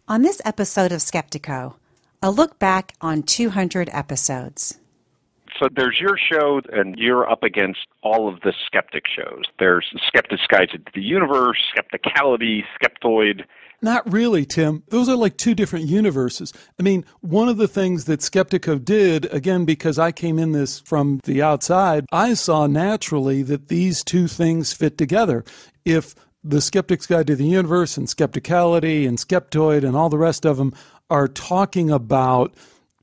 On this episode of Skeptiko, a look back on 200 episodes. So there's your show, and you're up against all of the skeptic shows. There's Skeptics Guide to the Universe, Skepticality, Skeptoid. Not really, Tim. Those are like two different universes. I mean, one of the things that Skeptiko did, again, because I came in this from the outside, I saw naturally that these two things fit together. If the Skeptics Guide to the Universe and Skepticality and Skeptoid and all the rest of them are talking about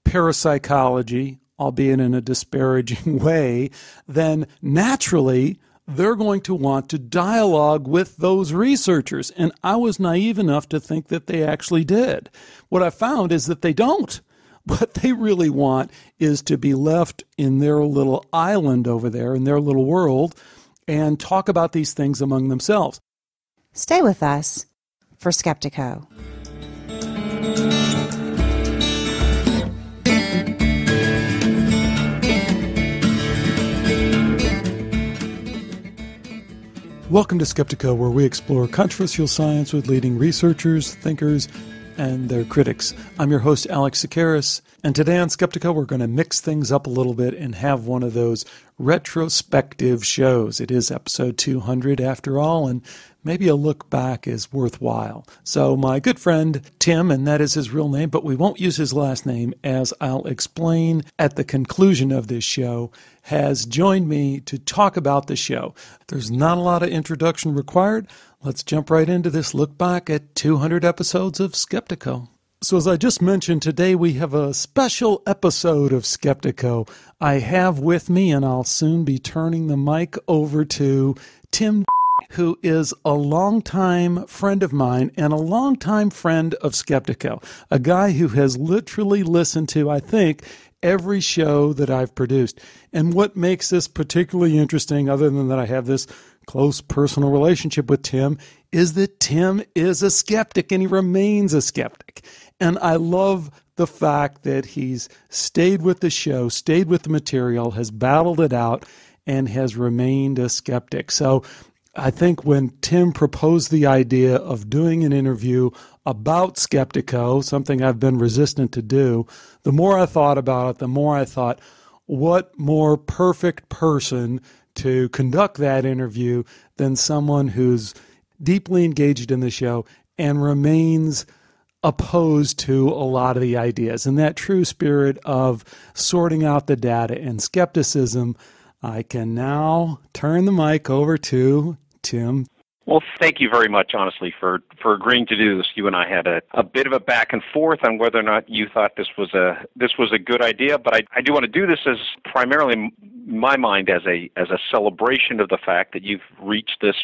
parapsychology, albeit in a disparaging way, then naturally they're going to want to dialogue with those researchers. And I was naive enough to think that they actually did. What I found is that they don't. What they really want is to be left in their little island over there, in their little world, and talk about these things among themselves. Stay with us for Skeptiko. Welcome to Skeptiko, where we explore controversial science with leading researchers, thinkers, and their critics. I'm your host, Alex Tsakiris, and today on Skeptiko, we're going to mix things up a little bit and have one of those retrospective shows. It is episode 200 after all, and maybe a look back is worthwhile. So my good friend, Tim, and that is his real name, but we won't use his last name, as I'll explain at the conclusion of this show, has joined me to talk about the show. There's not a lot of introduction required. Let's jump right into this look back at 200 episodes of Skeptiko. So as I just mentioned, today we have a special episode of Skeptiko. I have with me, and I'll soon be turning the mic over to Tim, who is a longtime friend of mine and a longtime friend of Skeptiko, a guy who has literally listened to, I think, every show that I've produced. And what makes this particularly interesting, other than that I have this close personal relationship with Tim, is that Tim is a skeptic and he remains a skeptic. And I love the fact that he's stayed with the show, stayed with the material, has battled it out, and has remained a skeptic. So I think when Tim proposed the idea of doing an interview about Skeptiko, something I've been resistant to do, the more I thought about it, the more I thought, what more perfect person to conduct that interview than someone who's deeply engaged in the show and remains opposed to a lot of the ideas. In that true spirit of sorting out the data and skepticism, I can now turn the mic over to Tim. Well, thank you very much, honestly, for agreeing to do this. You and I had a bit of a back and forth on whether or not you thought this was a good idea, but I do want to do this as primarily, in my mind, as a celebration of the fact that you've reached this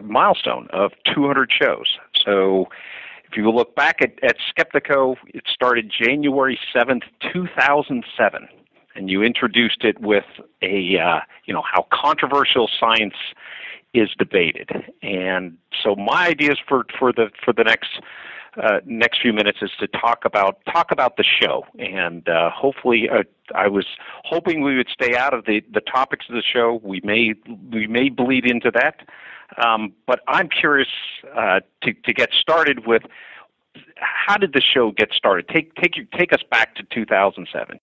milestone of 200 shows. So if you look back at Skeptiko, it started January 7th, 2007, and you introduced it with how controversial science is debated. And so my ideas for the next few minutes is to talk about the show, and hopefully I was hoping we would stay out of the topics of the show. We may bleed into that, but I'm curious to get started with, how did the show get started? Take us back to 2007.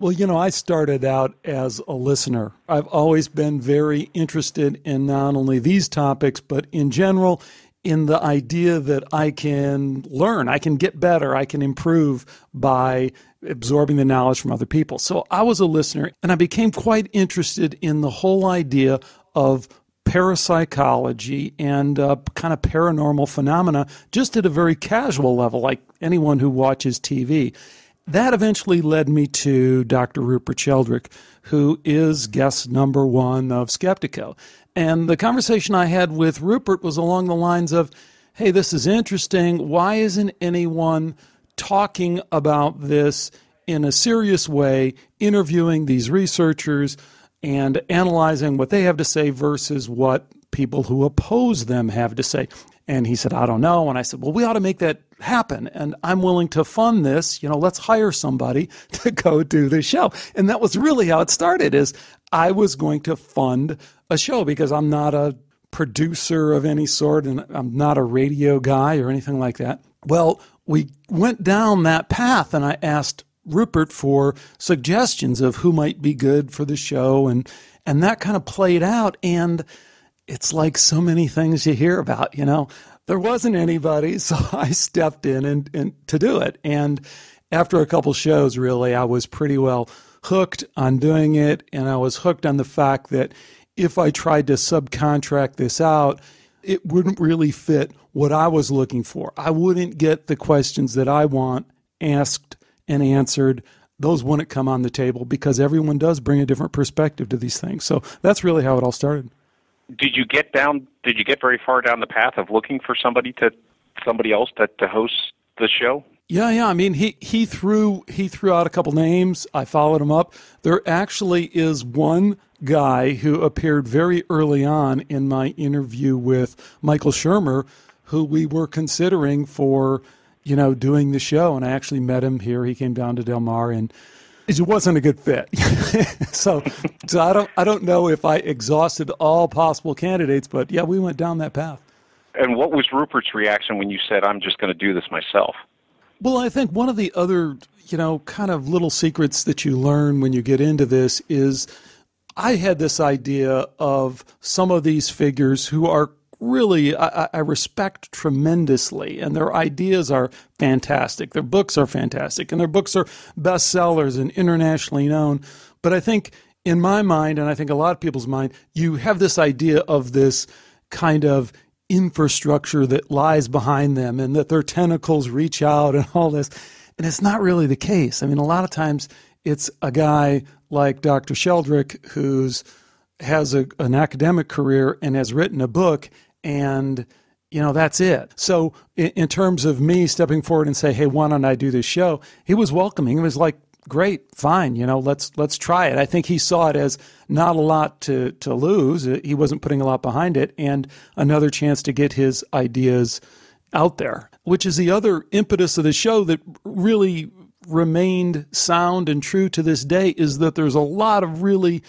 Well, I started out as a listener. I've always been very interested in not only these topics, but in general, in the idea that I can learn, I can get better, I can improve by absorbing the knowledge from other people. So I was a listener, and I became quite interested in the whole idea of parapsychology and kind of paranormal phenomena, just at a very casual level, like anyone who watches TV. That eventually led me to Dr. Rupert Sheldrake, who is guest number one of Skeptiko. And the conversation I had with Rupert was along the lines of, hey, this is interesting. Why isn't anyone talking about this in a serious way, interviewing these researchers and analyzing what they have to say versus what people who oppose them have to say? And he said, I don't know. And I said, well, we ought to make that happen. And I'm willing to fund this. Let's hire somebody to go do the show. And that was really how it started, is I was going to fund a show because I'm not a producer of any sort, and I'm not a radio guy or anything like that. Well, we went down that path, and I asked Rupert for suggestions of who might be good for the show, and that kind of played out. And it's like so many things you hear about, there wasn't anybody, so I stepped in and to do it. And after a couple shows, really, I was pretty well hooked on doing it, and I was hooked on the fact that if I tried to subcontract this out, it wouldn't really fit what I was looking for. I wouldn't get the questions that I want asked and answered. Those wouldn't come on the table because everyone does bring a different perspective to these things. So that's really how it all started. Did you get very far down the path of looking for somebody else to host the show? Yeah. I mean, he threw out a couple names. I followed him up. There actually is one guy who appeared very early on in my interview with Michael Shermer, who we were considering for, doing the show. And I actually met him here. He came down to Del Mar, and it wasn't a good fit. so I don't know if I exhausted all possible candidates, but yeah, we went down that path. And what was Rupert's reaction when you said, I'm just going to do this myself? Well, I think one of the other, kind of little secrets that you learn when you get into this is I had this idea of some of these figures who are really, I respect tremendously, and their ideas are fantastic. Their books are fantastic, and their books are bestsellers and internationally known. But I think in my mind, and I think a lot of people's mind, you have this idea of this kind of infrastructure that lies behind them and that their tentacles reach out and all this. And it's not really the case. I mean, a lot of times it's a guy like Dr. Sheldrick who's has an academic career and has written a book, and that's it. So in terms of me stepping forward and say, hey, why don't I do this show? He was welcoming. He was like, great, fine, let's try it. I think he saw it as not a lot to lose. He wasn't putting a lot behind it, and another chance to get his ideas out there, which is the other impetus of the show that really remained sound and true to this day, is that there's a lot of really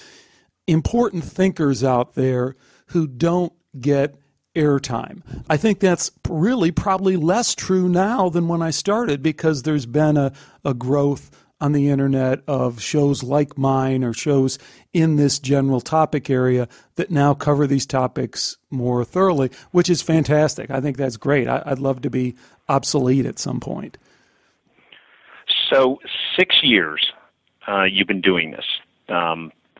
important thinkers out there who don't get airtime. I think that's really probably less true now than when I started, because there's been a growth on the internet of shows like mine or shows in this general topic area that now cover these topics more thoroughly, which is fantastic. I think that's great. I'd love to be obsolete at some point. So 6 years you've been doing this,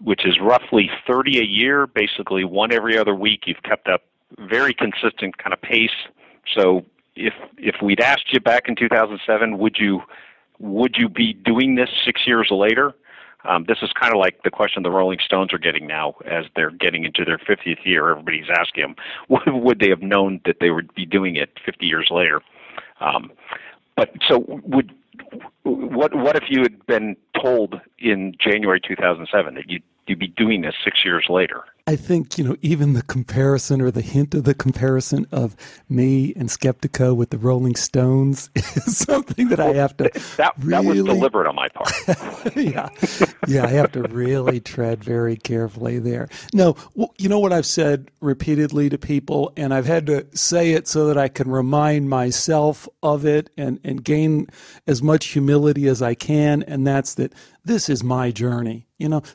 which is roughly 30 a year, basically one every other week. You've kept up very consistent kind of pace. So if we'd asked you back in 2007, would you be doing this 6 years later? This is kind of like the question the Rolling Stones are getting now as they're getting into their 50th year. Everybody's asking them, would they have known that they would be doing it 50 years later? But so what if you had been told in January 2007 that you'd be doing this 6 years later? I think, even the comparison or the hint of the comparison of me and Skeptiko with the Rolling Stones is something that I have to that was deliberate on my part. Yeah, I have to really tread very carefully there. No, you know what I've said repeatedly to people, and I've had to say it so that I can remind myself of it and gain as much humility as I can, and that's that this is my journey.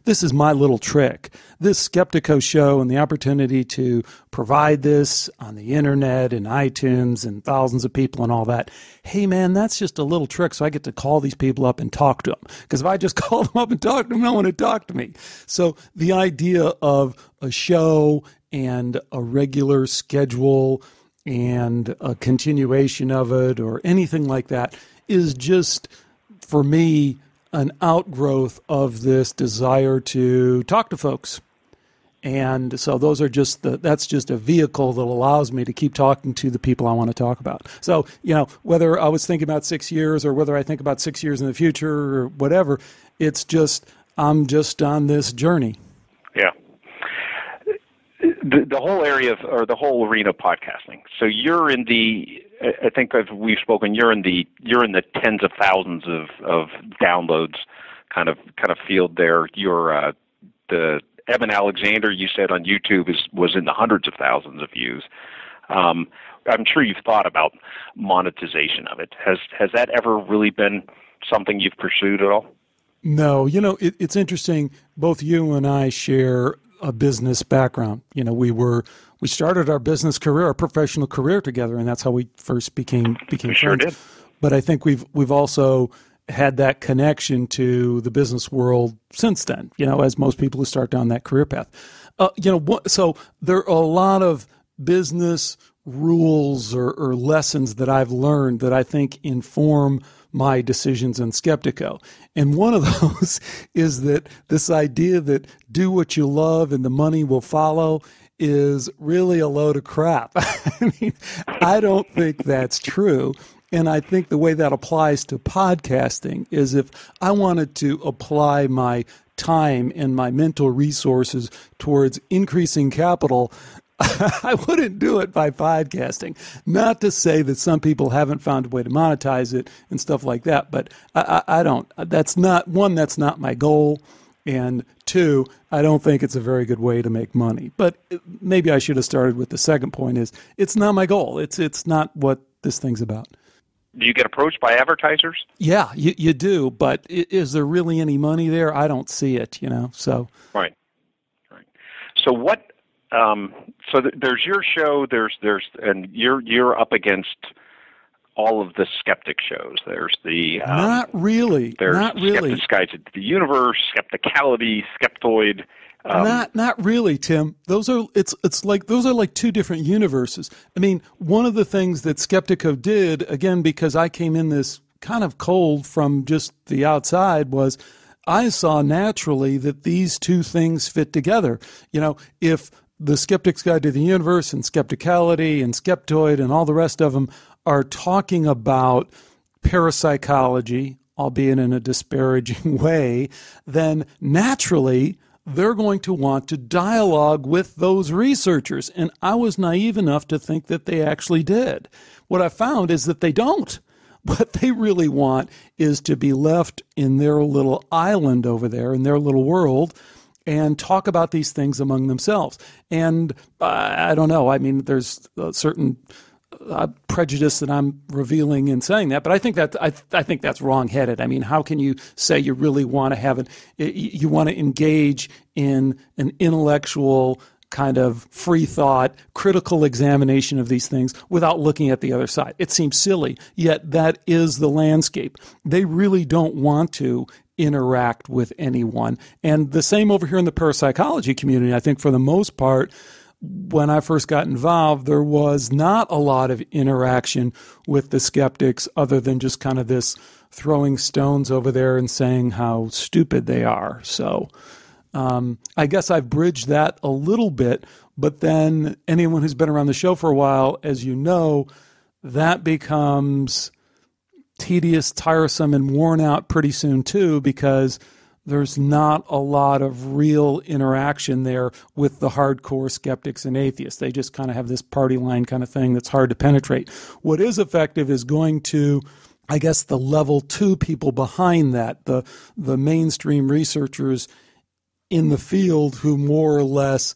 This is my little trick. This Skeptiko show and the opportunity to provide this on the internet and iTunes and thousands of people and all that. Hey, man, that's just a little trick, so I get to call these people up and talk to them. Because if I just call them up and talk to them, no one would talk to me. So the idea of a show and a regular schedule and a continuation of it or anything like that is just, for me, an outgrowth of this desire to talk to folks. And so those are that's just a vehicle that allows me to keep talking to the people I want to talk about. So, whether I was thinking about 6 years or whether I think about 6 years in the future or whatever, I'm just on this journey. Yeah. The whole area or the whole arena of podcasting. So you're in I think we've spoken. You're in the tens of thousands of downloads kind of field there. You're the Eben Alexander, you said on YouTube, was in the hundreds of thousands of views. I'm sure you've thought about monetization of it. Has that ever really been something you've pursued at all? No. It's interesting. Both you and I share a business background. We started our business career, our professional career together, and that's how we first became We friends. sure did. But I think we've also had that connection to the business world since then, as most people who start down that career path. So there are a lot of business rules or lessons that I've learned that I think inform my decisions in Skeptiko. And one of those is that this idea that do what you love and the money will follow is really a load of crap. I don't think that's true. And I think the way that applies to podcasting is if I wanted to apply my time and my mental resources towards increasing capital, I wouldn't do it by podcasting. Not to say that some people haven't found a way to monetize it and stuff like that, but I don't. That's not my goal. And two, I don't think it's a very good way to make money. But maybe I should have started with the second point is it's not my goal. It's not what this thing's about. Do you get approached by advertisers? Yeah, you do. But is there really any money there? I don't see it, so. Right. So what, there's your show, and you're up against all of the skeptic shows. There's the not really. Skeptics Guide to the Universe, Skepticality, Skeptoid. Not really, Tim. Those are like two different universes. I mean, one of the things that Skeptiko did, again, because I came in this kind of cold from just the outside, was I saw naturally that these two things fit together. If the Skeptics Guide to the Universe and Skepticality and Skeptoid and all the rest of them are talking about parapsychology, albeit in a disparaging way, then naturally they're going to want to dialogue with those researchers. And I was naive enough to think that they actually did. What I found is that they don't. What they really want is to be left in their little island over there, in their little world, and talk about these things among themselves. And I don't know. I mean, there's a certain prejudice that I'm revealing in saying that, but I think that's wrong-headed. I mean, how can you say you really want to have you want to engage in an intellectual kind of free thought, critical examination of these things without looking at the other side? It seems silly, yet that is the landscape. They really don't want to interact with anyone. And the same over here in the parapsychology community. I think for the most part, when I first got involved, there was not a lot of interaction with the skeptics other than just kind of this throwing stones over there and saying how stupid they are. So I guess I've bridged that a little bit, but then anyone who's been around the show for a while, as you know, that becomes tedious, tiresome, and worn out pretty soon too, because there's not a lot of real interaction there with the hardcore skeptics and atheists. They just kind of have this party line kind of thing that's hard to penetrate. What is effective is going to, I guess, the level 2 people behind that, the mainstream researchers in the field who more or less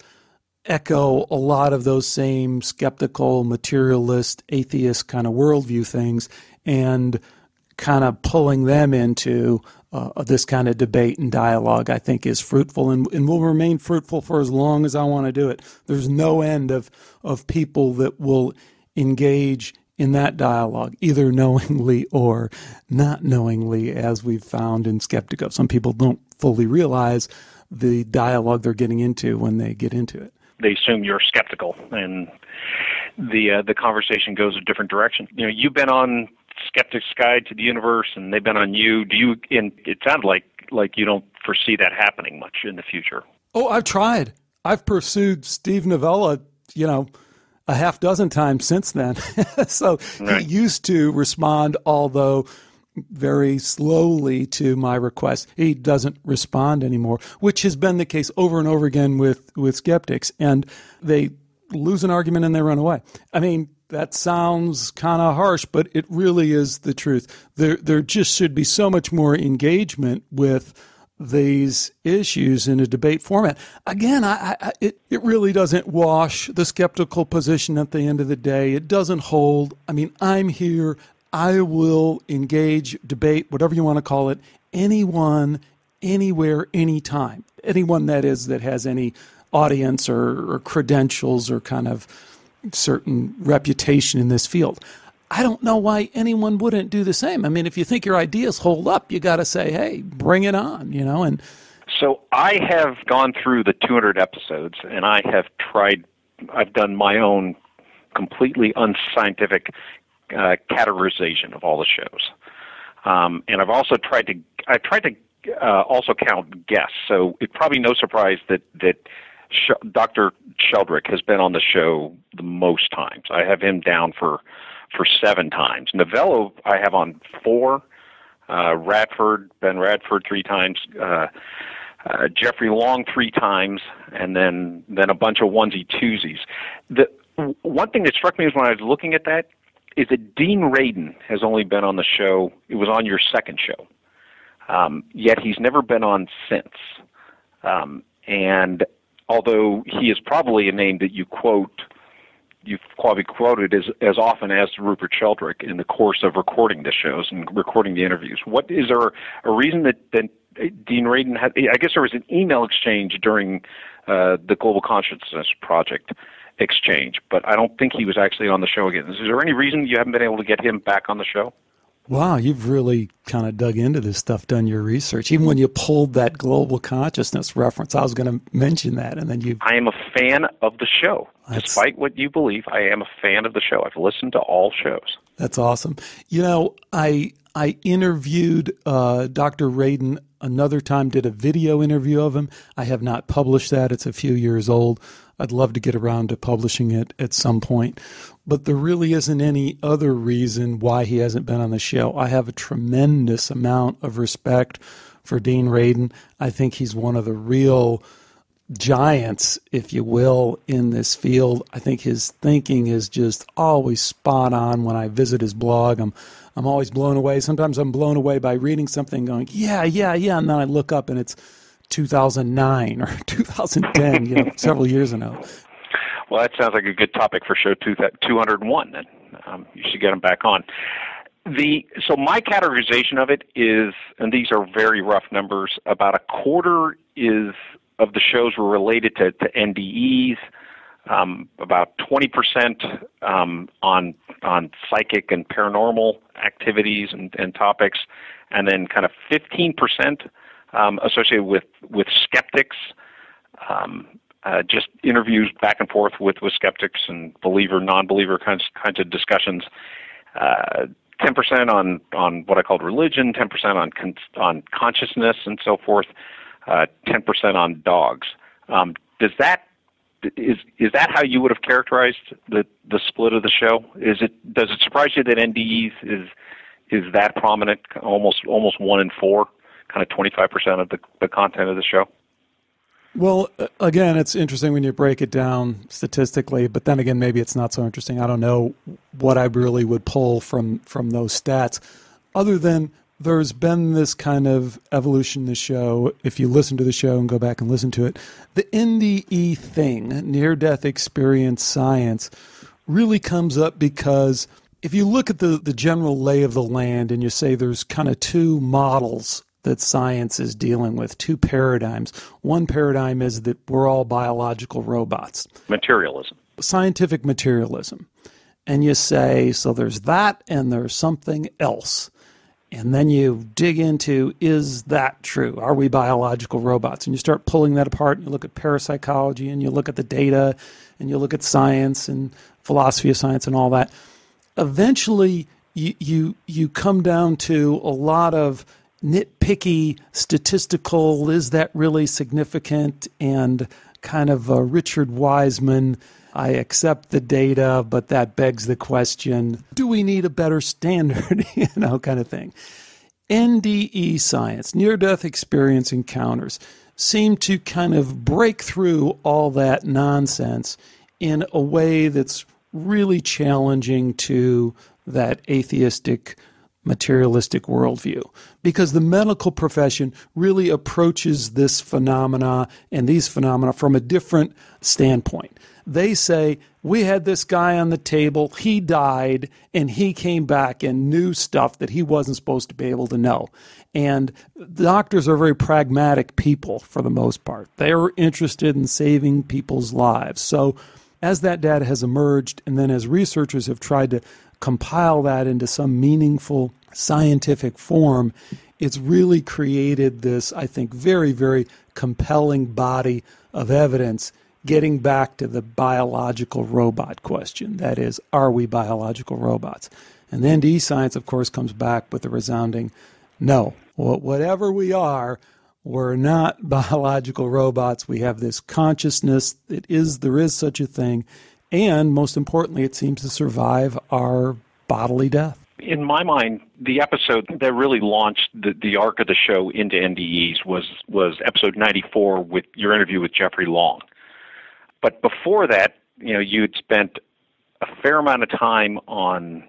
echo a lot of those same skeptical, materialist, atheist kind of worldview things, and kind of pulling them into this kind of debate and dialogue, I think, is fruitful and will remain fruitful for as long as I want to do it. There's no end of people that will engage in that dialogue, either knowingly or not knowingly, as we've found in Skeptiko. Some people don't fully realize the dialogue they're getting into when they get into it. They assume you're skeptical, and the conversation goes a different direction. You've been on Skeptics Guide to the Universe, and they've been on you. It sounds like you don't foresee that happening much in the future. Oh, I've tried. I've pursued Steve Novella, a half dozen times since then. So right. He used to respond, although very slowly, to my requests. He doesn't respond anymore, which has been the case over and over again with skeptics. And they lose an argument and they run away. I mean, that sounds kind of harsh, but it really is the truth. There just should be so much more engagement with these issues in a debate format. Again, it really doesn't wash the skeptical position at the end of the day. It doesn't hold. I mean, I'm here. I will engage, debate, whatever you want to call it, anyone, anywhere, anytime. Anyone, that is, that has any audience or credentials or kind of certain reputation in this field. I don't know why anyone wouldn't do the same. I mean, if you think your ideas hold up, you got to say, hey, bring it on, and so I have gone through the 200 episodes, and I've done my own completely unscientific categorization of all the shows. And I've also tried to also count guests. So it's probably no surprise that Dr. Sheldrick has been on the show the most times. I have him down for 7 times. Novello I have on 4, Ben Radford 3 times, Jeffrey Long 3 times, and then a bunch of onesie-twosies. The one thing that struck me is when I was looking at that is that Dean Radin has only been on the show. It was on your second show. Yet he's never been on since. And although he is probably a name that you've probably quoted as often as Rupert Sheldrake in the course of recording the shows and recording the interviews. What is there a reason that Dean Radin had? I guess there was an email exchange during the Global Consciousness Project exchange, but I don't think he was actually on the show again. Is there any reason you haven't been able to get him back on the show? Wow, you've really kind of dug into this stuff, done your research. Even when you pulled that global consciousness reference, I was going to mention that, and then you... I am a fan of the show. Despite what you believe, I am a fan of the show. I've listened to all shows. That's awesome. I interviewed Dr. Radin another time, did a video interview of him. I have not published that. It's a few years old. I'd love to get around to publishing it at some point. But there really isn't any other reason why he hasn't been on the show. I have a tremendous amount of respect for Dean Radin. I think he's one of the real giants, if you will, in this field. I think his thinking is just always spot on. When I visit his blog, I'm always blown away. Sometimes I'm blown away by reading something going, yeah, and then I look up and it's 2009 or 2010, several years ago. Well, that sounds like a good topic for show 201. Then you should get him back on. So my categorization of it is, and these are very rough numbers, about a quarter of the shows were related to NDEs, about 20% on psychic and paranormal activities and topics, and then kind of 15% associated with skeptics. Just interviews back and forth with skeptics and believer, non-believer kinds of discussions. 10% on what I called religion, 10% on consciousness and so forth, 10% on dogs. Is that how you would have characterized the split of the show? Does it surprise you that NDEs is that prominent, almost 1 in 4, kind of 25% of the content of the show? Well, again, it's interesting when you break it down statistically, but then again, maybe it's not so interesting. I don't know what I really would pull from those stats, other than there's been this kind of evolution in the show. If you listen to the show and go back and listen to it, the NDE thing, near-death experience science, really comes up because if you look at the general lay of the land and you say there's kind of 2 models that science is dealing with, 2 paradigms. One paradigm is that we're all biological robots. Materialism. Scientific materialism. And you say, so there's that and there's something else. And then you dig into, is that true? Are we biological robots? And you start pulling that apart, and you look at parapsychology, and you look at the data, and you look at science and philosophy of science and all that. Eventually, you come down to a lot of nitpicky statistical, is that really significant, and kind of Richard Wiseman, I accept the data, but that begs the question, do we need a better standard, kind of thing. NDE science, near-death experience encounters, seem to kind of break through all that nonsense in a way that's really challenging to that atheistic materialistic worldview, because the medical profession really approaches this phenomena and these phenomena from a different standpoint. They say, we had this guy on the table, he died, and he came back and knew stuff that he wasn't supposed to be able to know. And doctors are very pragmatic people for the most part. They're interested in saving people's lives. So as that data has emerged, and then as researchers have tried to compile that into some meaningful scientific form, it's really created this, I think, very, very compelling body of evidence getting back to the biological robot question. That is, are we biological robots? And then NDE science, of course, comes back with the resounding no. Whatever we are, we're not biological robots. We have this consciousness. There is such a thing. And most importantly, it seems to survive our bodily death. In my mind, the episode that really launched the arc of the show into NDEs was episode 94 with your interview with Jeffrey Long. But before that, you'd spent a fair amount of time on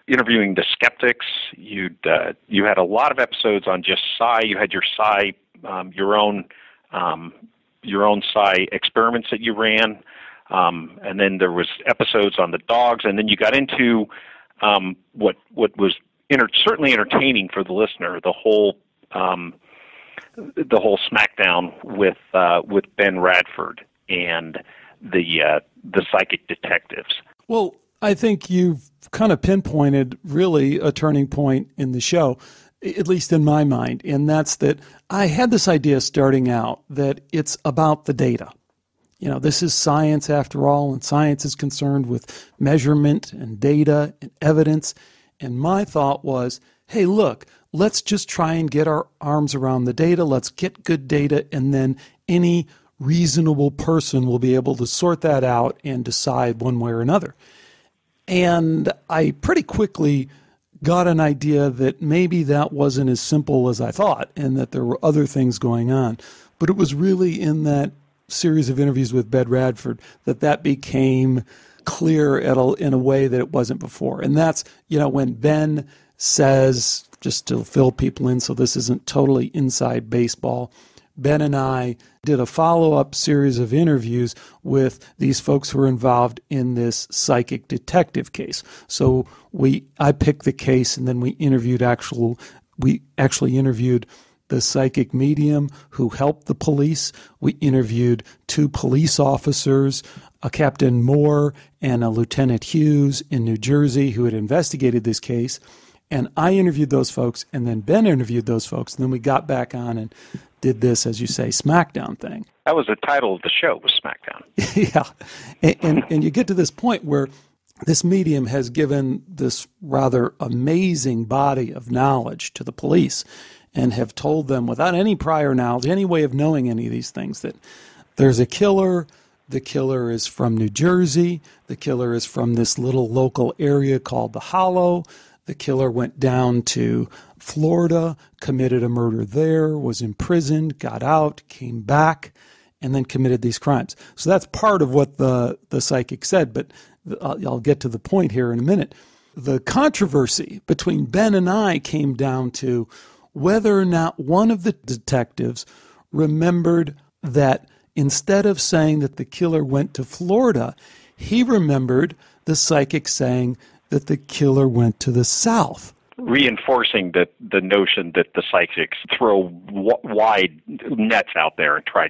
interviewing the skeptics. You had a lot of episodes on just psi. You had your psi, your own psi experiments that you ran, and then there was episodes on the dogs, and then you got into what was certainly entertaining for the listener, the whole smackdown with Ben Radford and the psychic detectives. Well, I think you've kind of pinpointed really a turning point in the show, at least in my mind, and that's that I had this idea starting out that it's about the data. This is science after all, and science is concerned with measurement and data and evidence. And my thought was, hey, look, let's just try and get our arms around the data. Let's get good data, and then any reasonable person will be able to sort that out and decide one way or another. And I pretty quickly got an idea that maybe that wasn't as simple as I thought, and that there were other things going on. But it was really in that series of interviews with Ben Radford that became clear in a way that it wasn't before. And that's, when Ben says, just to fill people in so this isn't totally inside baseball, Ben and I did a follow-up series of interviews with these folks who were involved in this psychic detective case. So I picked the case, and then we actually interviewed the psychic medium who helped the police. We interviewed 2 police officers, a Captain Moore and a Lieutenant Hughes in New Jersey, who had investigated this case. And I interviewed those folks, and then Ben interviewed those folks, and then we got back on and did this, as you say, SmackDown thing. That was the title of the show, was SmackDown. Yeah. And you get to this point where this medium has given this rather amazing body of knowledge to the police and have told them without any prior knowledge, any way of knowing any of these things, that there's a killer. The killer is from New Jersey. The killer is from this little local area called the Hollow. The killer went down to Florida, committed a murder there, was imprisoned, got out, came back, and then committed these crimes. So that's part of what the psychic said, but I'll get to the point here in a minute. The controversy between Ben and I came down to whether or not one of the detectives remembered that instead of saying that the killer went to Florida, he remembered the psychic saying that the killer went to the South. Reinforcing the notion that the psychics throw wide nets out there and try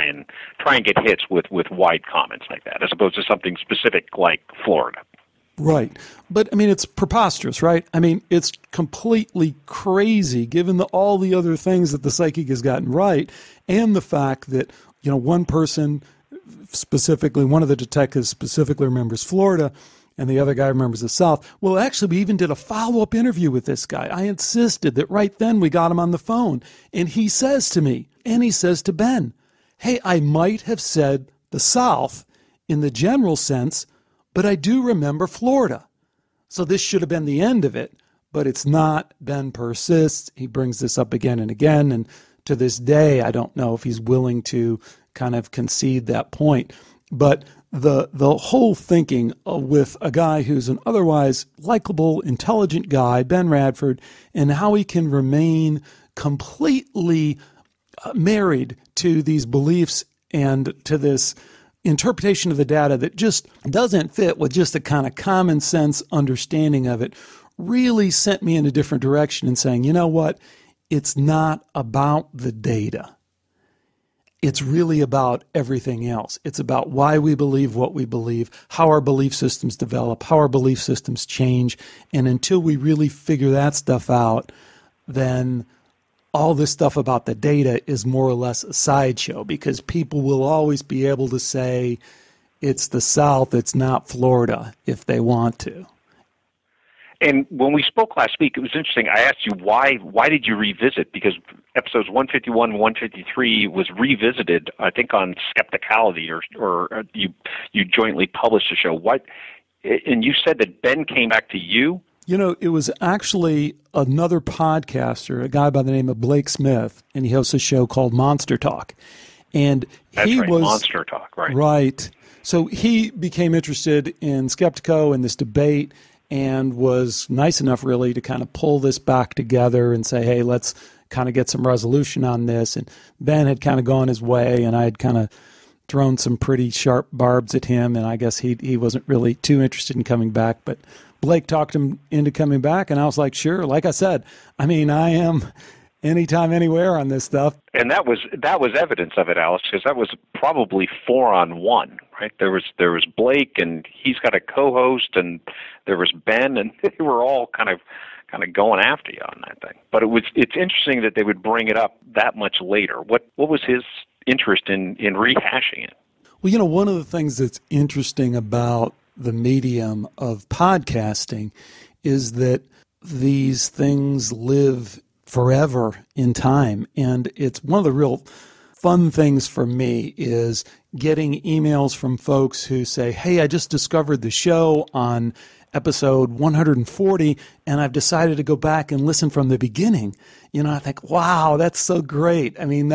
and get hits with wide comments like that, as opposed to something specific like Florida. Right. But, it's preposterous, right? It's completely crazy given all the other things that the psychic has gotten right, and the fact that, one person specifically, one of the detectives specifically remembers Florida, and the other guy remembers the South. Well, actually, we even did a follow-up interview with this guy. I insisted that right then we got him on the phone, and he says to me, and he says to Ben, hey, I might have said the South in the general sense, but I do remember Florida. So this should have been the end of it, but it's not. Ben persists. He brings this up again and again, and to this day, I don't know if he's willing to kind of concede that point. But the whole thinking with a guy who's an otherwise likable, intelligent guy, Ben Radford, and how he can remain completely married to these beliefs and to this interpretation of the data that just doesn't fit with just a kind of common sense understanding of it, really sent me in a different direction and saying, you know what? It's not about the data. It's really about everything else. It's about why we believe what we believe, how our belief systems develop, how our belief systems change. And until we really figure that stuff out, then all this stuff about the data is more or less a sideshow, because people will always be able to say it's the South, it's not Florida, if they want to. And when we spoke last week, it was interesting. I asked you why did you revisit? Because episodes 151 and 153 was revisited, I think, on Skepticology, or you jointly published a show. What? And you said that Ben came back to you? You know, it was actually another podcaster, a guy by the name of Blake Smith, and he hosts a show called Monster Talk. And That's right, Monster Talk, right. Right. So he became interested in Skeptiko and this debate, and was nice enough really to kind of pull this back together and say, hey, let's kind of get some resolution on this. And Ben had kind of gone his way, and I had kind of thrown some pretty sharp barbs at him, and I guess he wasn't really too interested in coming back. But Blake talked him into coming back, and I was like, sure. Like I said, I mean, I am anytime, anywhere on this stuff. And that was evidence of it, Alex, because that was probably 4-on-1, right? There was Blake, and he's got a co-host, and there was Ben, and they were all kind of going after you on that thing. But it's interesting that they would bring it up that much later. What was his interest in rehashing it? Well, you know, one of the things that's interesting about the medium of podcasting is that these things live forever in time. And it's one of the real fun things for me is getting emails from folks who say, hey, I just discovered the show on episode 140, and I've decided to go back and listen from the beginning. You know, I think, wow, that's so great. I mean,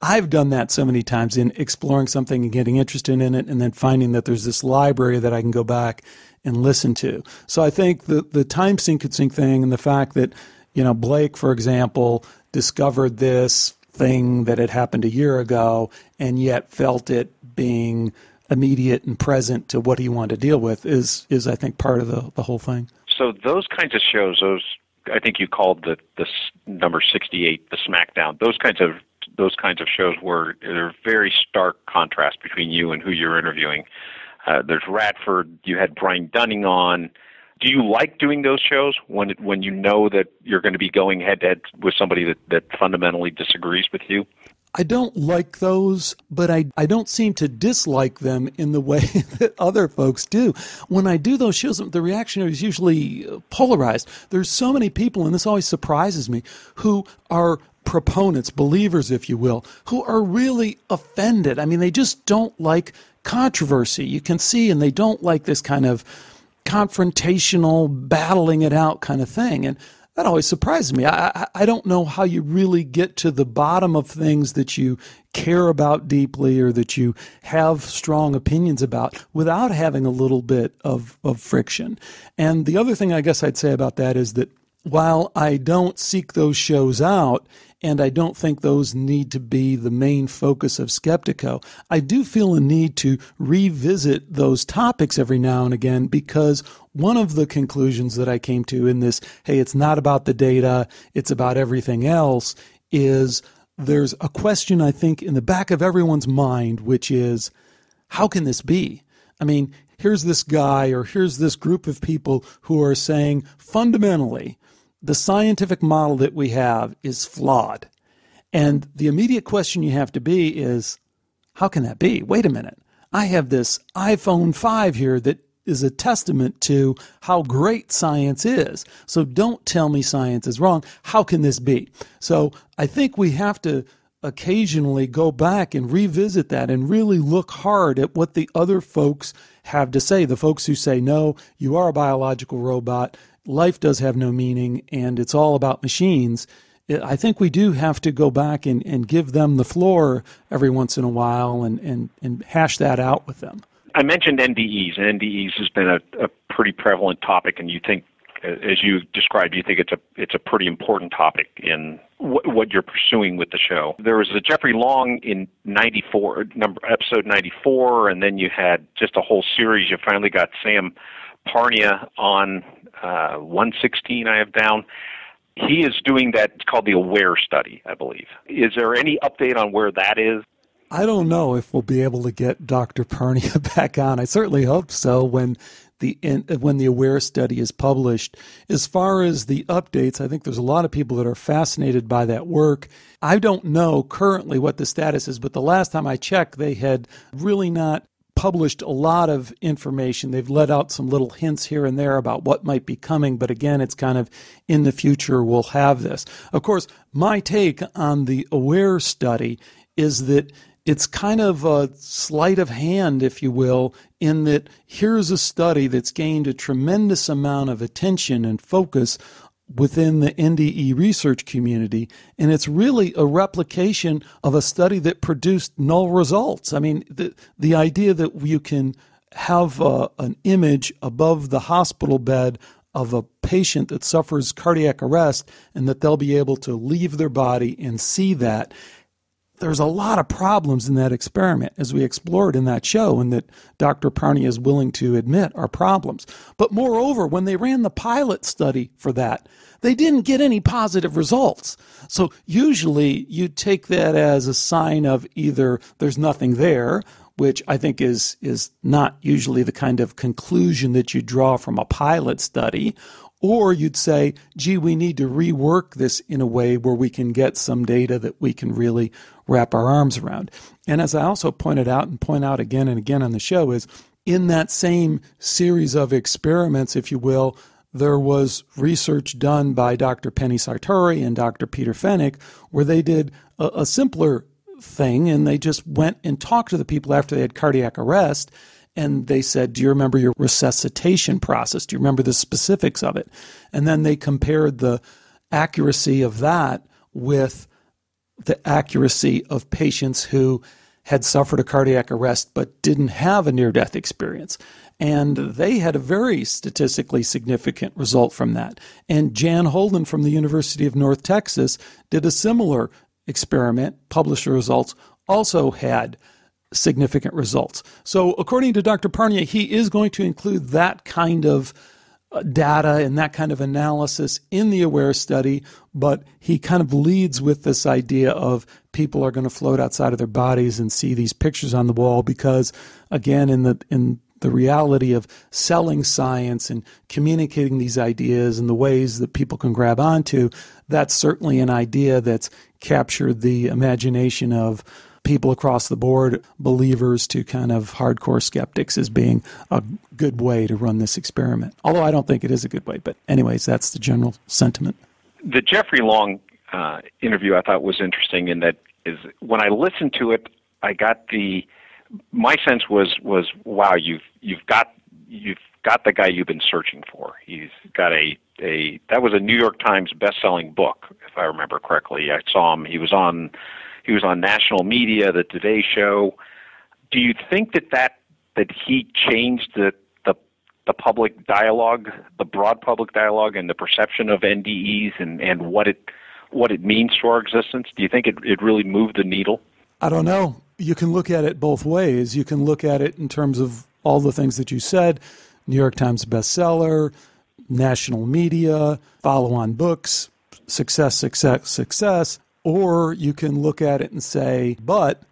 I've done that so many times in exploring something and getting interested in it, and then finding that there's this library that I can go back and listen to. So I think the time sequencing thing, and the fact that, you know, Blake, for example, discovered this thing that had happened a year ago and yet felt it being immediate and present to what he wanted to deal with is I think, part of the whole thing. So those kinds of shows, I think you called the number 68 the Smackdown. Those kinds of shows where there's very stark contrast between you and who you're interviewing. There's Radford. You had Brian Dunning on. Do you like doing those shows when you know that you're going to be going head-to-head with somebody that fundamentally disagrees with you? I don't like those, but I don't seem to dislike them in the way that other folks do. When I do those shows, the reaction is usually polarized. There's so many people, and this always surprises me, who are proponents, believers, if you will, who are really offended. I mean, they just don't like controversy. You can see, and they don't like this kind of confrontational, battling it out kind of thing. And that always surprises me. I don't know how you really get to the bottom of things that you care about deeply or that you have strong opinions about without having a little bit of friction. And the other thing I guess I'd say about that is that while I don't seek those shows out, and I don't think those need to be the main focus of Skeptiko, I do feel a need to revisit those topics every now and again, because one of the conclusions that I came to in this, hey, it's not about the data, it's about everything else, is there's a question, I think, in the back of everyone's mind, which is, how can this be? I mean, here's this guy or here's this group of people who are saying, fundamentally, the scientific model that we have is flawed. And the immediate question you have to be is, how can that be? Wait a minute. I have this iPhone 5 here that is a testament to how great science is. So don't tell me science is wrong. How can this be? So I think we have to occasionally go back and revisit that and really look hard at what the other folks have to say. The folks who say, no, you are a biological robot, life does have no meaning, and it's all about machines. I think we do have to go back and give them the floor every once in a while and hash that out with them. I mentioned NDEs, and NDEs has been a pretty prevalent topic, and you think, as you described, you think it's a pretty important topic in what you're pursuing with the show. There was a Jeffrey Long in episode 94, and then you had just a whole series. You finally got Sam Parnia on 116, I have down. He is doing that. It's called the AWARE study, I believe. Is there any update on where that is? I don't know if we'll be able to get Dr. Parnia back on. I certainly hope so when the AWARE study is published. As far as the updates, I think there's a lot of people that are fascinated by that work. I don't know currently what the status is, but the last time I checked, they had really not published a lot of information. They've let out some little hints here and there about what might be coming, but again, it's kind of in the future we'll have this. Of course, my take on the AWARE study is that it's kind of a sleight of hand, if you will, in that here's a study that's gained a tremendous amount of attention and focus within the NDE research community, and it's really a replication of a study that produced null results. I mean, the idea that you can have an image above the hospital bed of a patient that suffers cardiac arrest and that they'll be able to leave their body and see that. There's a lot of problems in that experiment, as we explored in that show, and that Dr. Parnia is willing to admit are problems. But moreover, when they ran the pilot study for that, they didn't get any positive results. So usually you take that as a sign of either there's nothing there, which I think is not usually the kind of conclusion that you draw from a pilot study, or you'd say, gee, we need to rework this in a way where we can get some data that we can really wrap our arms around. And as I also pointed out and point out again and again on the show is, in that same series of experiments, if you will, there was research done by Dr. Penny Sartori and Dr. Peter Fennick where they did a simpler thing, and they just went and talked to the people after they had cardiac arrest. And they said, do you remember your resuscitation process? Do you remember the specifics of it? And then they compared the accuracy of that with the accuracy of patients who had suffered a cardiac arrest but didn't have a near-death experience. And they had a very statistically significant result from that. And Jan Holden from the University of North Texas did a similar experiment, published the results, also had significant results. So according to Dr. Parnia, he is going to include that kind of data and that kind of analysis in the AWARE study, but he kind of leads with this idea of people are going to float outside of their bodies and see these pictures on the wall because, again, in the reality of selling science and communicating these ideas in the ways that people can grab onto, that's certainly an idea that's captured the imagination of people across the board, believers to kind of hardcore skeptics, as being a good way to run this experiment. Although I don't think it is a good way, but anyways, that's the general sentiment. The Jeffrey Long interview I thought was interesting in that is when I listened to it, my sense was wow, you've got the guy you've been searching for. He's got that was a New York Times best-selling book, if I remember correctly. I saw him. He was on national media, the Today Show. Do you think that he changed the public dialogue, the broad public dialogue, and the perception of NDEs and what it means to our existence? Do you think it really moved the needle? I don't know. You can look at it both ways. You can look at it in terms of all the things that you said, New York Times bestseller, national media, follow-on books, success, or you can look at it and say, but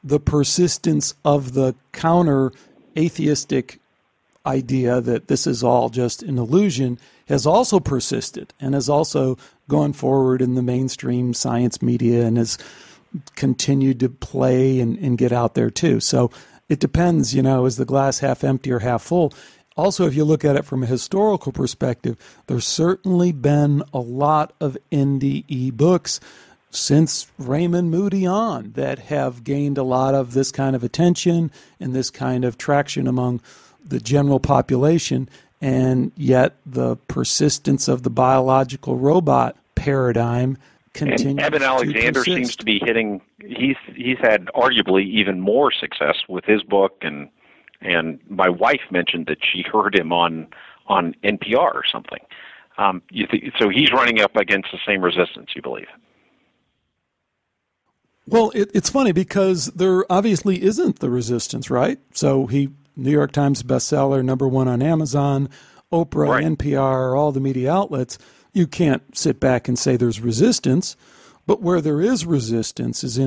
the persistence of the counter-atheistic idea that this is all just an illusion has also persisted and has also gone forward in the mainstream science media and has continued to play and get out there too. So it depends, is the glass half empty or half full? Also, if you look at it from a historical perspective, there's certainly been a lot of NDE books since Raymond Moody on that have gained a lot of this kind of attention and this kind of traction among the general population, and yet the persistence of the biological robot paradigm continues. And Eben Alexander seems to be hitting. He's had arguably even more success with his book, and And my wife mentioned that she heard him on NPR or something. So he's running up against the same resistance, you believe? Well, it's funny because there obviously isn't the resistance, right? So New York Times bestseller, #1 on Amazon, Oprah, right. NPR, all the media outlets. You can't sit back and say there's resistance. But where there is resistance is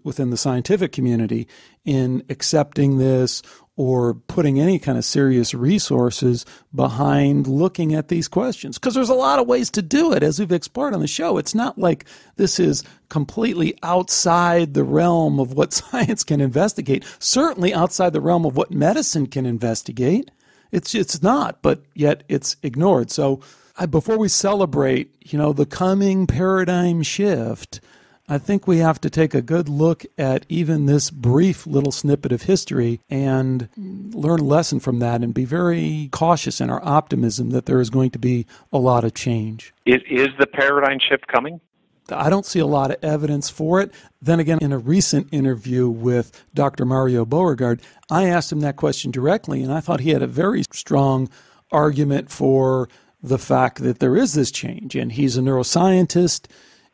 within the scientific community in accepting this or putting any kind of serious resources behind looking at these questions. Because there's a lot of ways to do it, as we've explored on the show. It's not like this is completely outside the realm of what science can investigate, certainly outside the realm of what medicine can investigate. It's not, but yet it's ignored. So before we celebrate, the coming paradigm shift, I think we have to take a good look at even this brief little snippet of history and learn a lesson from that and be very cautious in our optimism that there is going to be a lot of change. Is the paradigm shift coming? I don't see a lot of evidence for it. Then again, in a recent interview with Dr. Mario Beauregard, I asked him that question directly, and I thought he had a very strong argument for the fact that there is this change. And he's a neuroscientist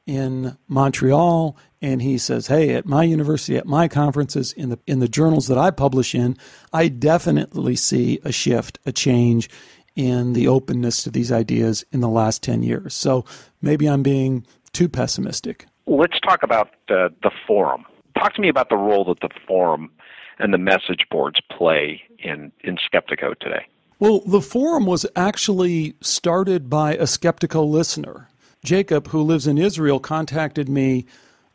in Montreal, and he says, hey, at my university, at my conferences, in the journals that I publish in, I definitely see a shift, a change in the openness to these ideas in the last 10 years. So maybe I'm being too pessimistic. Let's talk about the forum. Talk to me about the role that the forum and the message boards play in Skeptiko today. Well, the forum was actually started by a Skeptiko listener. Jacob, who lives in Israel, contacted me,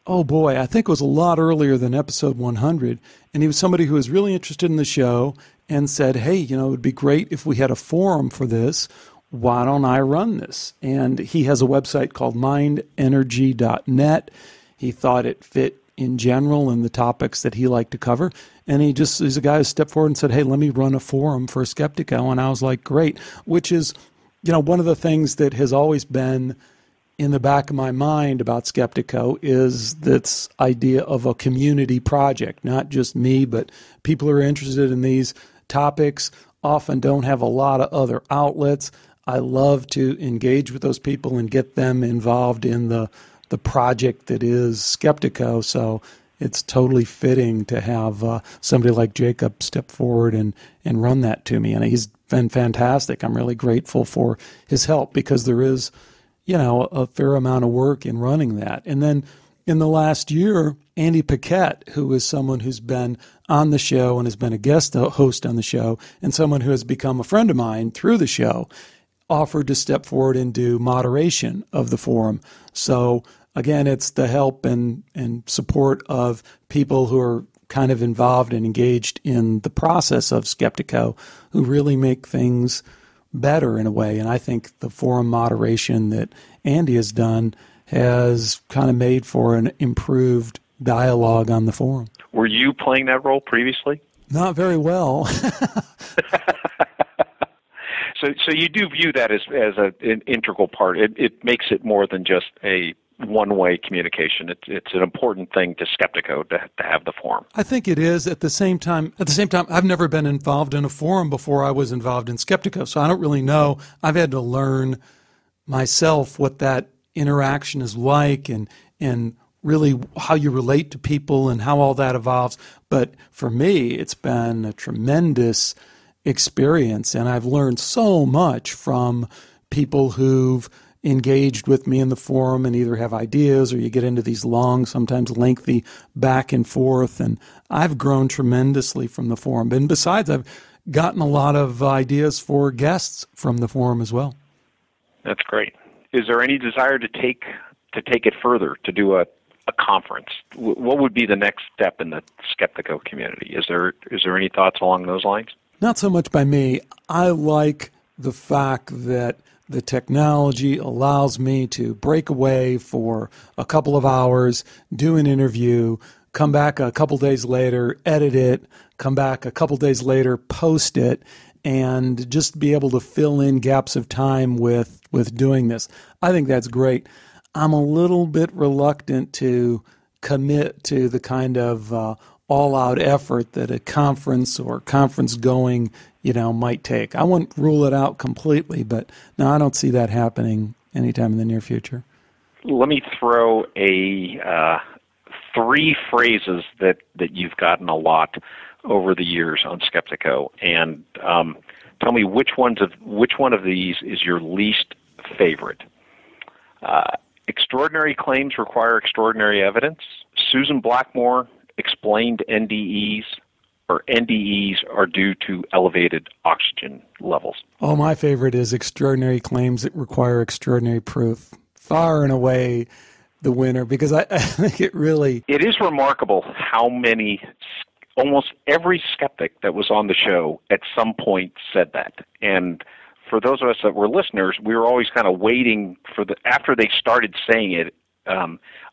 I think it was a lot earlier than episode 100, and he was somebody who was really interested in the show and said, hey, it would be great if we had a forum for this. Why don't I run this? And he has a website called mindenergy.net. He thought it fit in general in the topics that he liked to cover. And he's a guy who stepped forward and said, hey, let me run a forum for Skeptiko. And I was like, great, which is, one of the things that has always been in the back of my mind about Skeptiko is this idea of a community project, not just me, but people who are interested in these topics often don't have a lot of other outlets. I love to engage with those people and get them involved in the project that is Skeptiko. So it's totally fitting to have somebody like Jacob step forward and run that to me. And he's been fantastic. I'm really grateful for his help because there is, a fair amount of work in running that. And then in the last year, Andy Paquette, who is someone who's been on the show and has been a guest host on the show, and someone who has become a friend of mine through the show, offered to step forward and do moderation of the forum. So again, it's the help and support of people who are kind of involved and engaged in the process of Skeptiko who really make things better in a way. And I think the forum moderation that Andy has done has kind of made for an improved dialogue on the forum. Were you playing that role previously? Not very well. So you do view that as an integral part. It makes it more than just a one-way communication. It's an important thing to Skeptiko to have the forum. I think it is. At the same time, I've never been involved in a forum before I was involved in Skeptiko, so I don't really know. I've had to learn myself what that interaction is like and really how you relate to people and how all that evolves. But for me, it's been a tremendous experience, and I've learned so much from people who've engaged with me in the forum and either have ideas or you get into these long, sometimes lengthy back and forth. And I've grown tremendously from the forum. And besides, I've gotten a lot of ideas for guests from the forum as well. That's great. Is there any desire to take it further, to do a conference? What would be the next step in the Skeptiko community? Is there any thoughts along those lines? Not so much by me. I like the fact that the technology allows me to break away for a couple of hours, do an interview, come back a couple days later, edit it, come back a couple days later, post it, and just be able to fill in gaps of time with doing this. I think that's great. I'm a little bit reluctant to commit to the kind of all-out effort that a conference or conference-going, might take. I wouldn't rule it out completely, but no, I don't see that happening anytime in the near future. Let me throw three phrases that you've gotten a lot over the years on Skeptiko, and tell me which one of these is your least favorite. Extraordinary claims require extraordinary evidence. Susan Blackmore explained NDEs, or NDEs are due to elevated oxygen levels. Oh, my favorite is extraordinary claims that require extraordinary proof. Far and away the winner, because I think it is remarkable how many, almost every skeptic that was on the show at some point said that. And for those of us that were listeners, we were always kind of waiting for after they started saying it,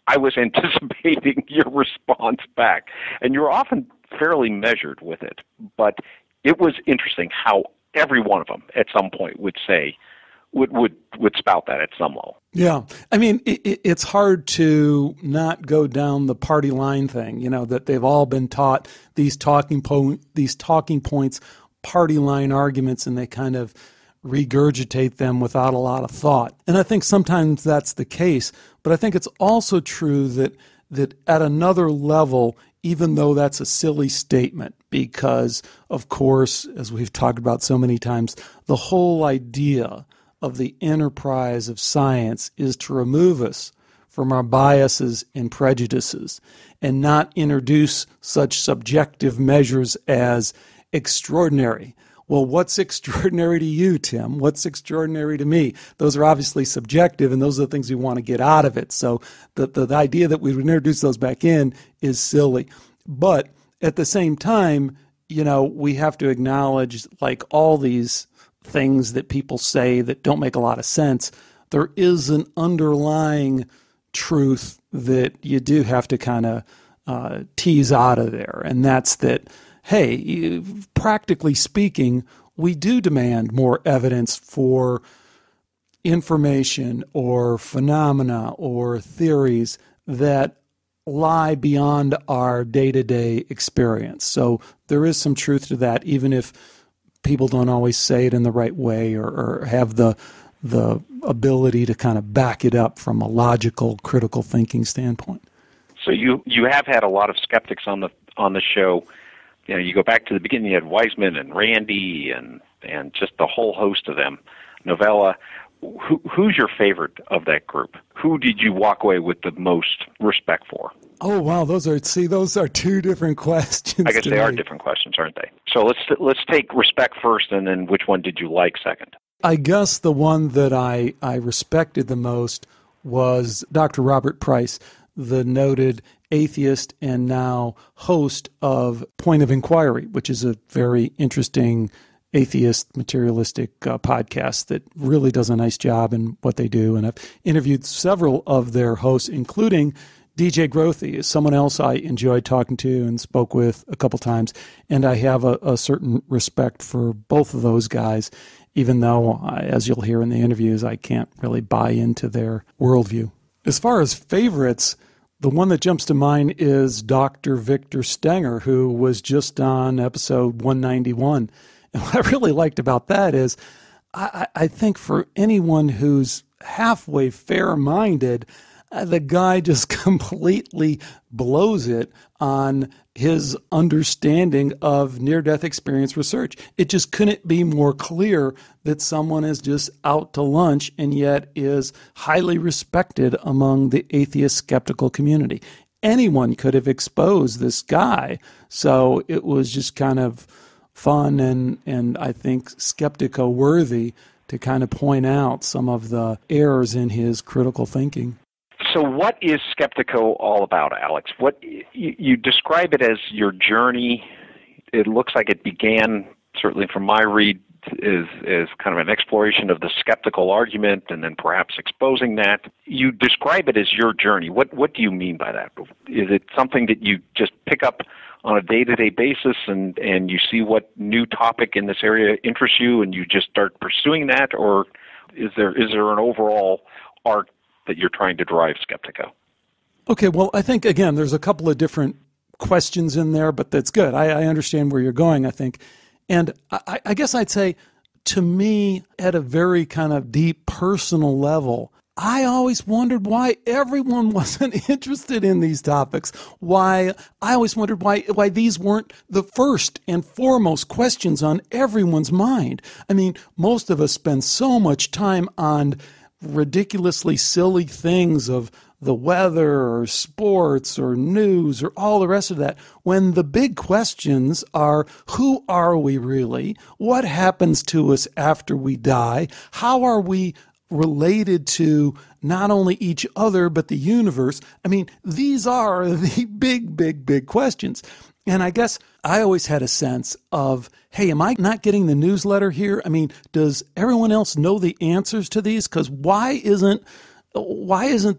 I was anticipating your response back. And you were often fairly measured with it. But it was interesting how every one of them at some point would say, would spout that at some level. Yeah. I mean, it's hard to not go down the party line thing, that they've all been taught these talking points, party line arguments, and they kind of regurgitate them without a lot of thought. And I think sometimes that's the case, but I think it's also true that at another level, even though that's a silly statement, because, of course, as we've talked about so many times, the whole idea of the enterprise of science is to remove us from our biases and prejudices and not introduce such subjective measures as extraordinary. Well, what's extraordinary to you, Tim? What's extraordinary to me? Those are obviously subjective, and those are the things we want to get out of it. So the idea that we would introduce those back in is silly. But at the same time, we have to acknowledge, like all these things that people say that don't make a lot of sense, there is an underlying truth that you do have to kind of tease out of there. And that's that, hey, practically speaking, we do demand more evidence for information or phenomena or theories that lie beyond our day-to-day experience. So there is some truth to that, even if people don't always say it in the right way or have the ability to kind of back it up from a logical, critical thinking standpoint. So you have had a lot of skeptics on the show. You go back to the beginning, you had Wiseman and Randy and just the whole host of them. Novella. Who's your favorite of that group? Who did you walk away with the most respect for? Oh, wow. Those are two different questions. I guess they are different questions, aren't they? So let's take respect first, and then which one did you like second? I guess the one that I respected the most was Dr. Robert Price, the noted atheist and now host of Point of Inquiry, which is a very interesting atheist materialistic podcast that really does a nice job in what they do. And I've interviewed several of their hosts, including DJ Grothy, someone else I enjoyed talking to and spoke with a couple times. And I have a certain respect for both of those guys, even though, as you'll hear in the interviews, I can't really buy into their worldview. As far as favorites, the one that jumps to mind is Dr. Victor Stenger, who was just on episode 191. And what I really liked about that is I think for anyone who's halfway fair-minded, the guy just completely blows it on his understanding of near-death experience research. It just couldn't be more clear that someone is just out to lunch and yet is highly respected among the atheist skeptical community. Anyone could have exposed this guy, so it was just kind of fun and I think Skeptiko worthy to kind of point out some of the errors in his critical thinking. So what is Skeptiko all about, Alex? What you describe it as your journey. It looks like it began, certainly from my read, is kind of an exploration of the skeptical argument and then perhaps exposing that. You describe it as your journey. What do you mean by that? Is it something that you just pick up on a day-to-day basis and you see what new topic in this area interests you and you just start pursuing that? Or is there an overall arc that you're trying to drive Skeptiko? Okay, well, I think, again, there's a couple of different questions in there, but that's good. I understand where you're going, I think. And I guess I'd say, to me, at a very kind of deep personal level, I always wondered why everyone wasn't interested in these topics. I always wondered why these weren't the first and foremost questions on everyone's mind. I mean, most of us spend so much time on ridiculously silly things of the weather or sports or news or all the rest of that, when the big questions are, who are we really? What happens to us after we die? How are we related to not only each other, but the universe? I mean, these are the big questions. And I guess I always had a sense of, hey, am I not getting the newsletter here? I mean, does everyone else know the answers to these? Because why isn't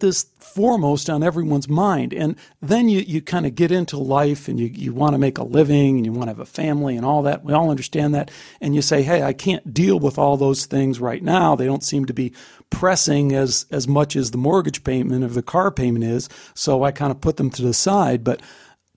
this foremost on everyone's mind? And then you kind of get into life and you want to make a living and you want to have a family and all that. We all understand that. And you say, hey, I can't deal with all those things right now. They don't seem to be pressing as much as the mortgage payment or the car payment is. So I kind of put them to the side. But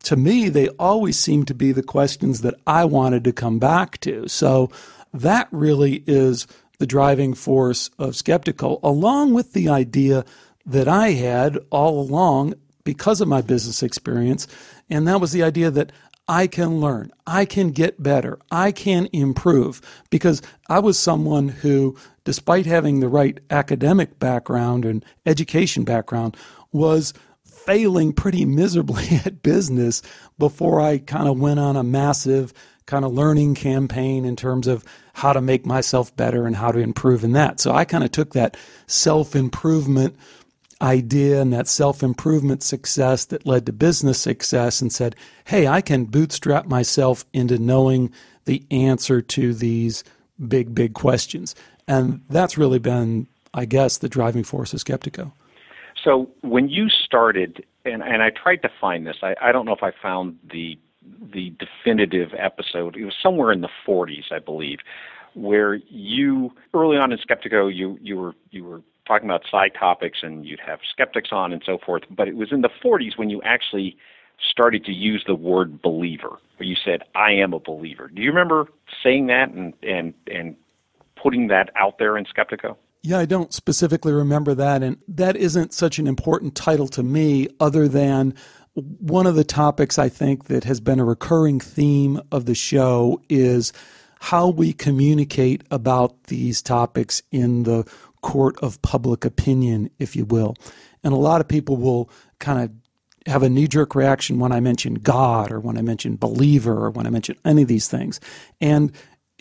to me, they always seem to be the questions that I wanted to come back to. So that really is the driving force of Skeptiko, along with the idea that I had all along because of my business experience, and that was the idea that I can learn, I can get better, I can improve, because I was someone who, despite having the right academic background and education background, was failing pretty miserably at business before I kind of went on a massive kind of learning campaign in terms of how to make myself better and how to improve in that. So I kind of took that self-improvement idea and that self-improvement success that led to business success and said, hey, I can bootstrap myself into knowing the answer to these big questions. And that's really been, I guess, the driving force of Skeptiko. So when you started, and I tried to find this, I don't know if I found the definitive episode. It was somewhere in the 40s, I believe, where you, early on in Skeptiko, you were talking about side topics and you'd have skeptics on and so forth, but it was in the 40s when you actually started to use the word believer, where you said, I am a believer. Do you remember saying that and putting that out there in Skeptiko? Yeah, I don't specifically remember that, and that isn't such an important title to me, other than one of the topics I think that has been a recurring theme of the show is how we communicate about these topics in the court of public opinion, if you will. And a lot of people will kind of have a knee-jerk reaction when I mention God or when I mention believer or when I mention any of these things. And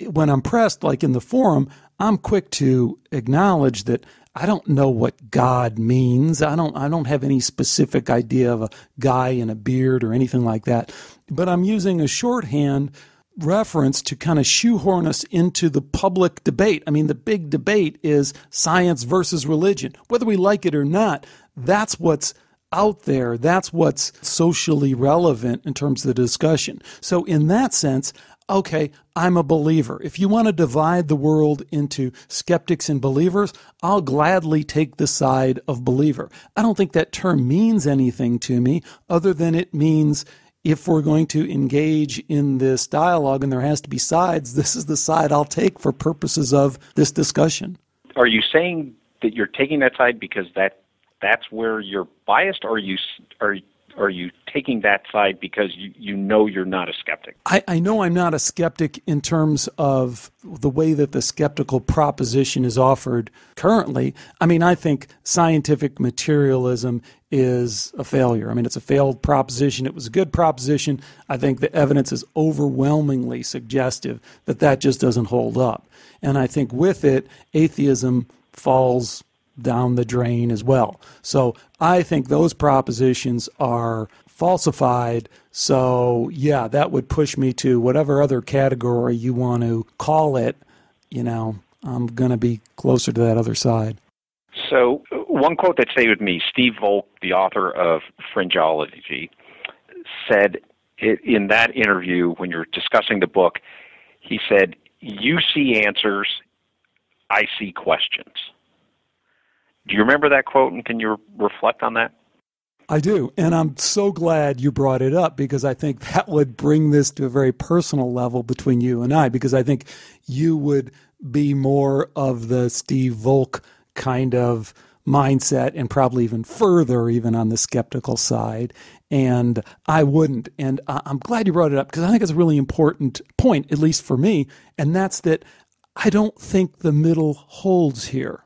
when I'm pressed, like in the forum, I'm quick to acknowledge that I don't know what God means. I don't have any specific idea of a guy in a beard or anything like that. But I'm using a shorthand reference to kind of shoehorn us into the public debate. I mean, the big debate is science versus religion. Whether we like it or not, that's what's out there. That's what's socially relevant in terms of the discussion. So in that sense, okay, I'm a believer. If you want to divide the world into skeptics and believers, I'll gladly take the side of believer. I don't think that term means anything to me other than it means if we're going to engage in this dialogue and there has to be sides, this is the side I'll take for purposes of this discussion. Are you saying that you're taking that side because that's where you're biased, or are you taking that side because you know you're not a skeptic? I know I'm not a skeptic in terms of the way that the skeptical proposition is offered currently. I mean, I think scientific materialism is a failure. I mean, it's a failed proposition. It was a good proposition. I think the evidence is overwhelmingly suggestive that that just doesn't hold up. And I think with it, atheism falls down the drain as well. So I think those propositions are falsified. So yeah, that would push me to whatever other category you want to call it. You know, I'm going to be closer to that other side. So one quote that stayed with me, Steve Volk, the author of Fringeology, said in that interview when you're discussing the book, he said, you see answers, I see questions. Do you remember that quote, and can you reflect on that? I do. And I'm so glad you brought it up, because I think that would bring this to a very personal level between you and I, because I think you would be more of the Steve Volk kind of mindset, and probably even further, even on the skeptical side. And I wouldn't. And I'm glad you brought it up, because I think it's a really important point, at least for me. And that's that I don't think the middle holds here.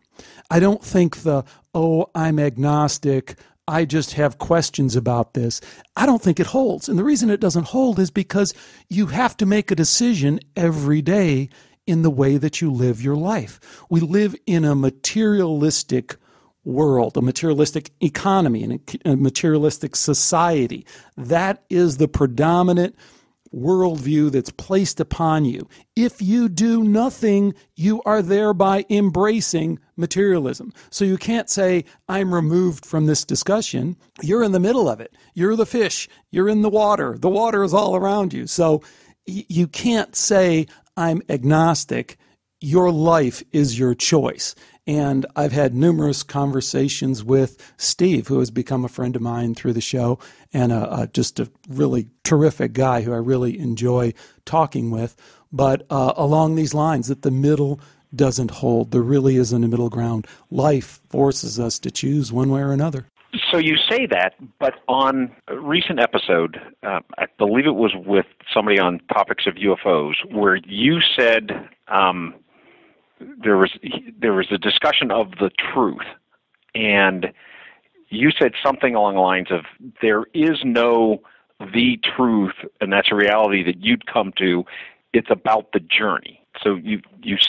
I don't think I'm agnostic, I just have questions about this. I don't think it holds. And the reason it doesn't hold is because you have to make a decision every day in the way that you live your life. We live in a materialistic world, a materialistic economy, and a materialistic society. That is the predominant worldview that's placed upon you. If you do nothing, you are thereby embracing materialism. So you can't say, I'm removed from this discussion. You're in the middle of it. You're the fish. You're in the water. The water is all around you. So you can't say, I'm agnostic. Your life is your choice. And I've had numerous conversations with Steve, who has become a friend of mine through the show, and just a really terrific guy who I really enjoy talking with. But along these lines, that the middle doesn't hold. There really isn't a middle ground. Life forces us to choose one way or another. So you say that, but on a recent episode, I believe it was with somebody on topics of UFOs, where you said there was a discussion of the truth, and you said something along the lines of, there is no the truth, and that's a reality that you'd come to. It's about the journey. So you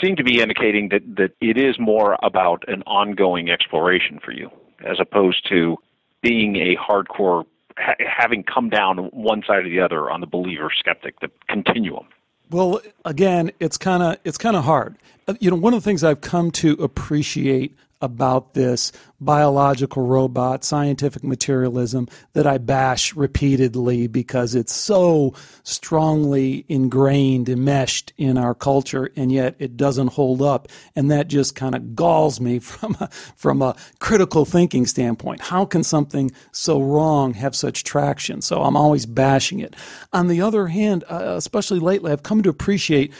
seem to be indicating that it is more about an ongoing exploration for you, as opposed to being a hardcore, having come down one side or the other on the believer skeptic, the continuum. Well, again, it's kind of hard. One of the things I've come to appreciate about this biological robot, scientific materialism, that I bash repeatedly because it's so strongly ingrained, enmeshed in our culture, and yet it doesn't hold up. And that just kind of galls me from a critical thinking standpoint. How can something so wrong have such traction? So I'm always bashing it. On the other hand, especially lately, I've come to appreciate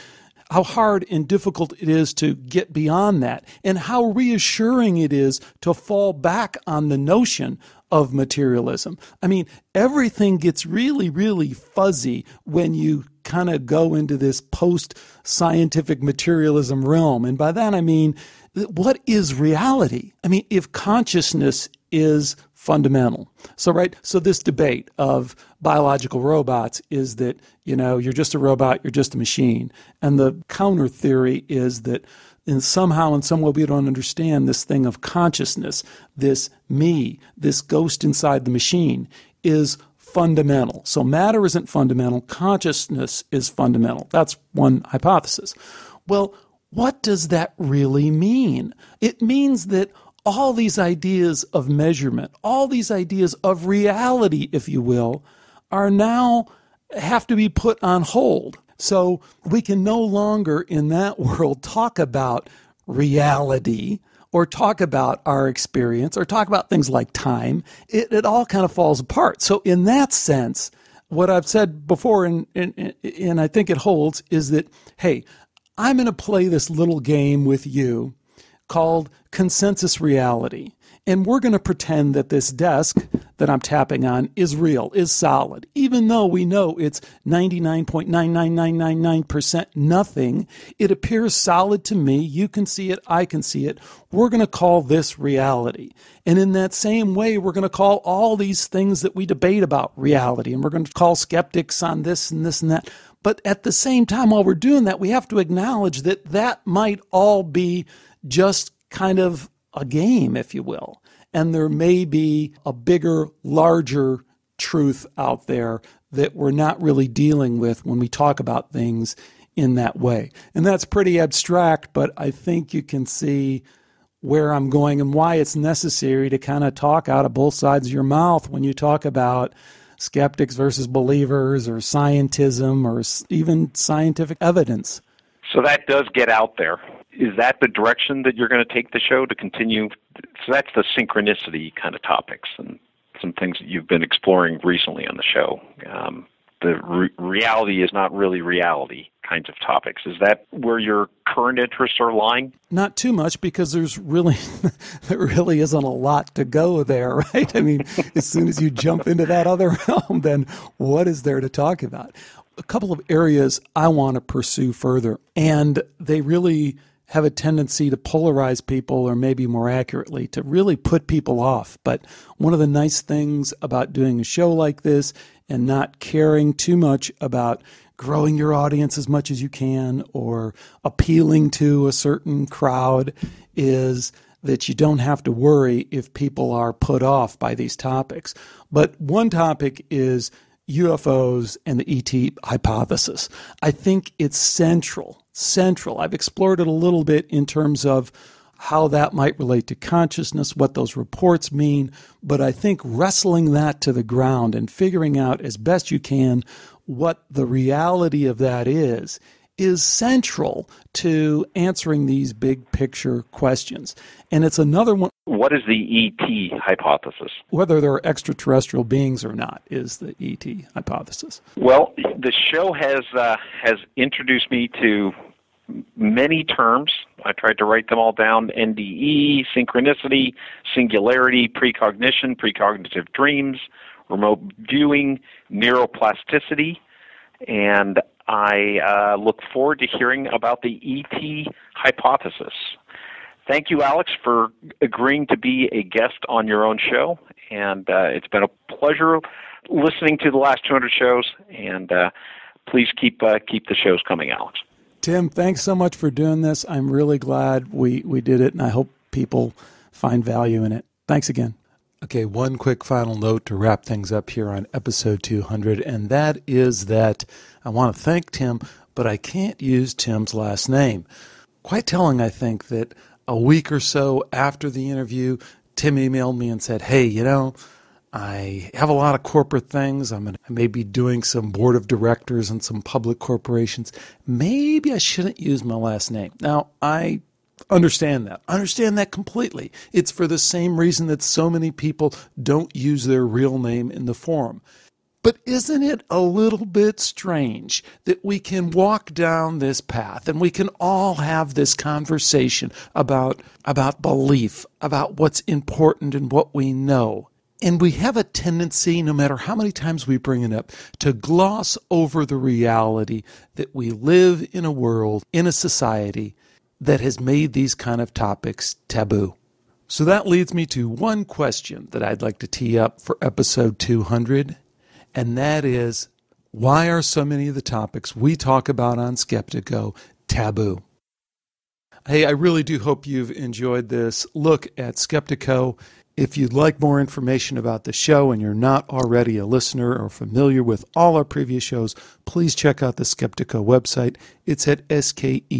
how hard and difficult it is to get beyond that, and how reassuring it is to fall back on the notion of materialism. I mean, everything gets really, really fuzzy when you kind of go into this post-scientific materialism realm. And by that I mean, what is reality? I mean, if consciousness is fundamental. So this debate of biological robots is that, you're just a robot, you're just a machine. And the counter theory is that in some way we don't understand this thing of consciousness, this me, this ghost inside the machine is fundamental. So matter isn't fundamental, consciousness is fundamental. That's one hypothesis. Well, what does that really mean? It means that all these ideas of measurement, all these ideas of reality, if you will, are now have to be put on hold. So we can no longer in that world talk about reality or talk about our experience or talk about things like time. It all kind of falls apart. So in that sense, what I've said before, and I think it holds, is that, hey, I'm going to play this little game with you called consensus reality. And we're going to pretend that this desk that I'm tapping on is real, is solid. Even though we know it's 99.99999% nothing, it appears solid to me. You can see it, I can see it. We're going to call this reality. And in that same way, we're going to call all these things that we debate about reality. And we're going to call skeptics on this and this and that. But at the same time, while we're doing that, we have to acknowledge that that might all be just kind of a game, if you will. And there may be a bigger, larger truth out there that we're not really dealing with when we talk about things in that way. And that's pretty abstract, but I think you can see where I'm going and why it's necessary to kind of talk out of both sides of your mouth when you talk about skeptics versus believers or scientism or even scientific evidence. So that does get out there. Is that the direction that you're going to take the show to continue? So that's the synchronicity kind of topics. And some things that you've been exploring recently on the show. The reality is not really reality kinds of topics. Is that where your current interests are lying? Not too much, because there really isn't a lot to go there, right? I mean, as soon as you jump into that other realm, then what is there to talk about? A couple of areas I want to pursue further, and they really have a tendency to polarize people, or maybe more accurately, to really put people off. But one of the nice things about doing a show like this and not caring too much about growing your audience as much as you can or appealing to a certain crowd is that you don't have to worry if people are put off by these topics. But one topic is UFOs and the ET hypothesis. I think it's central. I've explored it a little bit in terms of how that might relate to consciousness, what those reports mean, but I think wrestling that to the ground and figuring out as best you can what the reality of that is central to answering these big picture questions. And it's another one. What is the ET hypothesis? Whether there are extraterrestrial beings or not is the ET hypothesis. Well, the show has introduced me to many terms. I tried to write them all down: NDE, synchronicity, singularity, precognition, precognitive dreams, remote viewing, neuroplasticity, and I look forward to hearing about the ET hypothesis. Thank you, Alex, for agreeing to be a guest on your own show, and it's been a pleasure listening to the last 200 shows, and please keep the shows coming, Alex. Tim, thanks so much for doing this. I'm really glad we did it, and I hope people find value in it. Thanks again. Okay, one quick final note to wrap things up here on episode 200, and that is that I want to thank Tim, but I can't use Tim's last name. Quite telling, I think, that a week or so after the interview, Tim emailed me and said, hey, I have a lot of corporate things. I may be doing some board of directors and some public corporations. Maybe I shouldn't use my last name. Now, I understand that. I understand that completely. It's for the same reason that so many people don't use their real name in the forum. But isn't it a little bit strange that we can walk down this path and we can all have this conversation about belief, about what's important and what we know? And we have a tendency, no matter how many times we bring it up, to gloss over the reality that we live in a world, in a society that has made these kind of topics taboo. So that leads me to one question that I'd like to tee up for episode 200, and that is, why are so many of the topics we talk about on Skeptiko taboo? Hey, I really do hope you've enjoyed this look at Skeptiko. If you'd like more information about the show and you're not already a listener or familiar with all our previous shows, please check out the Skeptiko website. It's at skeptiko.com.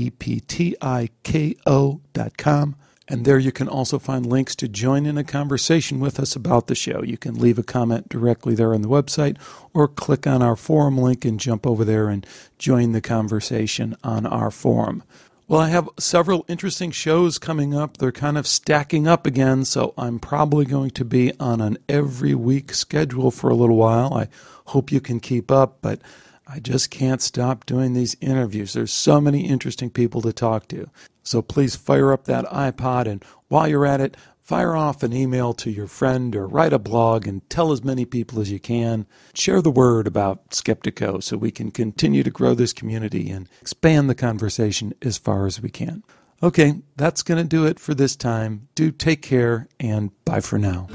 And there you can also find links to join in a conversation with us about the show. You can leave a comment directly there on the website or click on our forum link and jump over there and join the conversation on our forum. Well, I have several interesting shows coming up. They're kind of stacking up again, so I'm probably going to be on an every week schedule for a little while. I hope you can keep up, but I just can't stop doing these interviews. There's so many interesting people to talk to. So please fire up that iPod, and while you're at it, fire off an email to your friend or write a blog and tell as many people as you can. Share the word about Skeptiko so we can continue to grow this community and expand the conversation as far as we can. Okay, that's going to do it for this time. Do take care, and bye for now.